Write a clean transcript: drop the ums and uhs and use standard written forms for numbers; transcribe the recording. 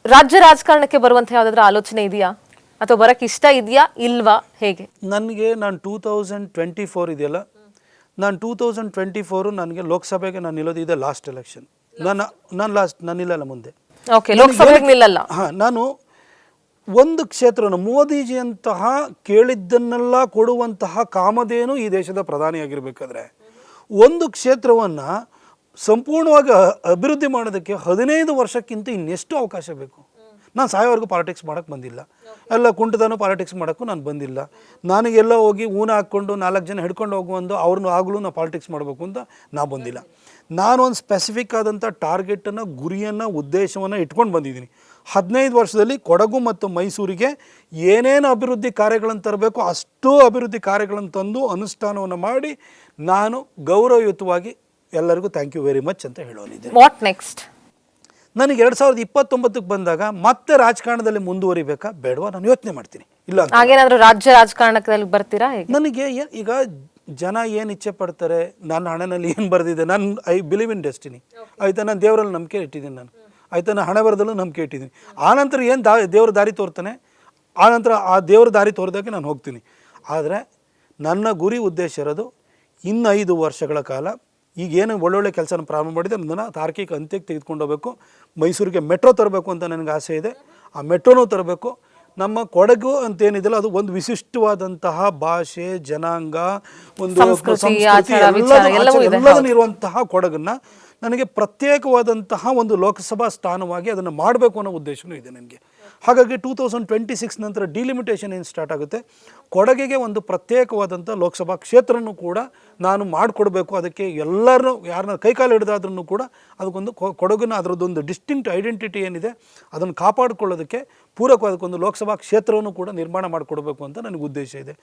ರಾಜ್ಯ ರಾಜಕಾರಣಕ್ಕೆ ಬರುವಂತ ಯಾವ್ದಾದ್ರು ಆಲೋಚನೆ ಇದೆಯಾ ಅಥವಾ ಬರಕ್ಕೆ ಇಷ್ಟ ಇದೆಯಾ ಇಲ್ವಾ ಹೇಗೆ? ನನಗೆ ನಾನು 2024 ಇದೆಯಲ್ಲ, ನಾನು 2024 ನನಗೆ ಲೋಕಸಭೆಗೆ ನಾನು ನಿಲ್ಲೋದು ಇದೆ ಲಾಸ್ಟ್ ಎಲೆಕ್ಷನ್. ನಾನು ನಿಲ್ಲಲ್ಲ ಮುಂದೆ. ಓಕೆ, ಲೋಕಸಭೆಗೆ ನಿಲ್ಲಲ್ಲ. ನಾನು ಒಂದು ಕ್ಷೇತ್ರವನ್ನು ಮೋದಿಜಿಯಂತಹ ಕೇಳಿದ್ದನ್ನೆಲ್ಲ ಕೊಡುವಂತಹ ಕಾಮಧೇನು ಈ ದೇಶದ ಪ್ರಧಾನಿಯಾಗಿರ್ಬೇಕಾದ್ರೆ ಒಂದು ಕ್ಷೇತ್ರವನ್ನು ಸಂಪೂರ್ಣವಾಗಿ ಅಭಿವೃದ್ಧಿ ಮಾಡೋದಕ್ಕೆ 15 ವರ್ಷಕ್ಕಿಂತ ಇನ್ನೆಷ್ಟು ಅವಕಾಶ ಬೇಕು? ನಾನು ಸಾಯೋವರೆಗೂ ಪಾಲಿಟಿಕ್ಸ್ ಮಾಡೋಕ್ಕೆ ಬಂದಿಲ್ಲ. ಎಲ್ಲ ಕುಂಟದನೂ ಪಾಲಿಟಿಕ್ಸ್ ಮಾಡೋಕ್ಕೂ ನಾನು ಬಂದಿಲ್ಲ. ನನಗೆಲ್ಲ ಹೋಗಿ ಊನ ಹಾಕ್ಕೊಂಡು 4 ಜನ ಹಿಡ್ಕೊಂಡು ಹೋಗುವಂದು ಅವ್ರನ್ನ ಆಗಲೂ ನಾನು ಪಾಲಿಟಿಕ್ಸ್ ಮಾಡಬೇಕು ಅಂತ ನಾ ಬಂದಿಲ್ಲ. ನಾನೊಂದು ಸ್ಪೆಸಿಫಿಕ್ ಆದಂಥ ಟಾರ್ಗೆಟನ್ನು, ಗುರಿಯನ್ನು, ಉದ್ದೇಶವನ್ನು ಇಟ್ಕೊಂಡು ಬಂದಿದ್ದೀನಿ. 15 ವರ್ಷದಲ್ಲಿ ಕೊಡಗು ಮತ್ತು ಮೈಸೂರಿಗೆ ಏನೇನು ಅಭಿವೃದ್ಧಿ ಕಾರ್ಯಗಳನ್ನು ತರಬೇಕು ಅಷ್ಟೂ ಅಭಿವೃದ್ಧಿ ಕಾರ್ಯಗಳನ್ನು ತಂದು ಅನುಷ್ಠಾನವನ್ನು ಮಾಡಿ ನಾನು ಗೌರವಯುತವಾಗಿ ಎಲ್ಲರಿಗೂ ಥ್ಯಾಂಕ್ ಯು ವೆರಿ ಮಚ್ ಅಂತ ಹೇಳೋನಿದೆ. What next? ನನಗೆ 2029ಕ್ಕೆ ಬಂದಾಗ ಮತ್ತೆ ರಾಜಕಾರಣದಲ್ಲಿ ಮುಂದುವರಿಬೇಕಾ ಬೇಡವಾ ನಾನು ಯೋಚನೆ ಮಾಡ್ತೀನಿ. ಇಲ್ಲ ಹಾಗೇನಾದ್ರೂ ರಾಜ್ಯ ರಾಜಕಾರಣದಲ್ಲಿ ಬರ್ತೀರಾ? ನನಗೆ ಈಗ ಜನ ಏನು ಇಚ್ಛೆ ಪಡ್ತಾರೆ, ನನ್ನ ಹಣೆನಲ್ಲಿ ಏನು ಬರೆದಿದೆ, ಐ ಬಿಲೀವ್ ಇನ್ ಡೆಸ್ಟಿನಿ ಆಯಿತಾ. ನಾನು ದೇವರಲ್ಲಿ ನಂಬಿಕೆ ಇಟ್ಟಿದ್ದೀನಿ. ನಾನು ಆಯಿತಾ, ನಾನು ಹಣೆ ಬರದಲ್ಲೂ ನಂಬಿಕೆ ಇಟ್ಟಿದ್ದೀನಿ. ಆನಂತರ ಏನು ದೇವ್ರ ದಾರಿ ತೋರ್ತಾನೆ, ಆನಂತರ ಆ ದೇವ್ರ ದಾರಿ ತೋರಿದಾಗೆ ನಾನು ಹೋಗ್ತೀನಿ. ಆದರೆ ನನ್ನ ಗುರಿ ಉದ್ದೇಶ ಇರೋದು ಇನ್ನು 5 ವರ್ಷಗಳ ಕಾಲ ಈಗೇನು ಒಳ್ಳೊಳ್ಳೆ ಕೆಲಸನ ಪ್ರಾರಂಭ ಮಾಡಿದೆ ಅದನ್ನು ತಾರ್ಕಿಕ ಅಂತ್ಯಕ್ಕೆ ತೆಗೆದುಕೊಂಡು ಹೋಗಬೇಕು. ಮೈಸೂರಿಗೆ ಮೆಟ್ರೋ ತರಬೇಕು ಅಂತ ನನಗೆ ಆಸೆ ಇದೆ. ಆ ಮೆಟ್ರೋನೂ ತರಬೇಕು. ನಮ್ಮ ಕೊಡಗು ಅಂತೇನಿದೆಯಲ್ಲ ಅದು ಒಂದು ವಿಶಿಷ್ಟವಾದಂತಹ ಭಾಷೆ, ಜನಾಂಗ, ಒಂದು ಸಂಸ್ಕೃತಿ ಎಲ್ಲದನ್ನು ಇರುವಂತಹ ಕೊಡಗನ್ನು ನನಗೆ ಪ್ರತ್ಯೇಕವಾದಂತಹ ಒಂದು ಲೋಕಸಭಾ ಸ್ಥಾನವಾಗಿ ಅದನ್ನು ಮಾಡಬೇಕು ಅನ್ನೋ ಉದ್ದೇಶವೂ ಇದೆ ನನಗೆ. ಹಾಗಾಗಿ 2026 ನಂತರ ಡಿಲಿಮಿಟೇಷನ್ ಏನು ಸ್ಟಾರ್ಟ್ ಆಗುತ್ತೆ, ಕೊಡಗಿಗೆ ಒಂದು ಪ್ರತ್ಯೇಕವಾದಂಥ ಲೋಕಸಭಾ ಕ್ಷೇತ್ರನೂ ಕೂಡ ನಾನು ಮಾಡಿಕೊಡ್ಬೇಕು. ಅದಕ್ಕೆ ಎಲ್ಲರೂ ಯಾರನ್ನ ಕೈಕಾಲು ಹಿಡಿದಾದ್ರೂ ಕೂಡ ಅದಕ್ಕೊಂದು ಕೊಡಗಿನ ಅದರದ್ದೊಂದು ಡಿಸ್ಟಿಂಕ್ಟ್ ಐಡೆಂಟಿಟಿ ಏನಿದೆ ಅದನ್ನು ಕಾಪಾಡಿಕೊಳ್ಳೋದಕ್ಕೆ ಪೂರಕವಾದಕ್ಕೊಂದು ಲೋಕಸಭಾ ಕ್ಷೇತ್ರವನ್ನು ಕೂಡ ನಿರ್ಮಾಣ ಮಾಡಿಕೊಡ್ಬೇಕು ಅಂತ ನನಗೆ ಉದ್ದೇಶ ಇದೆ.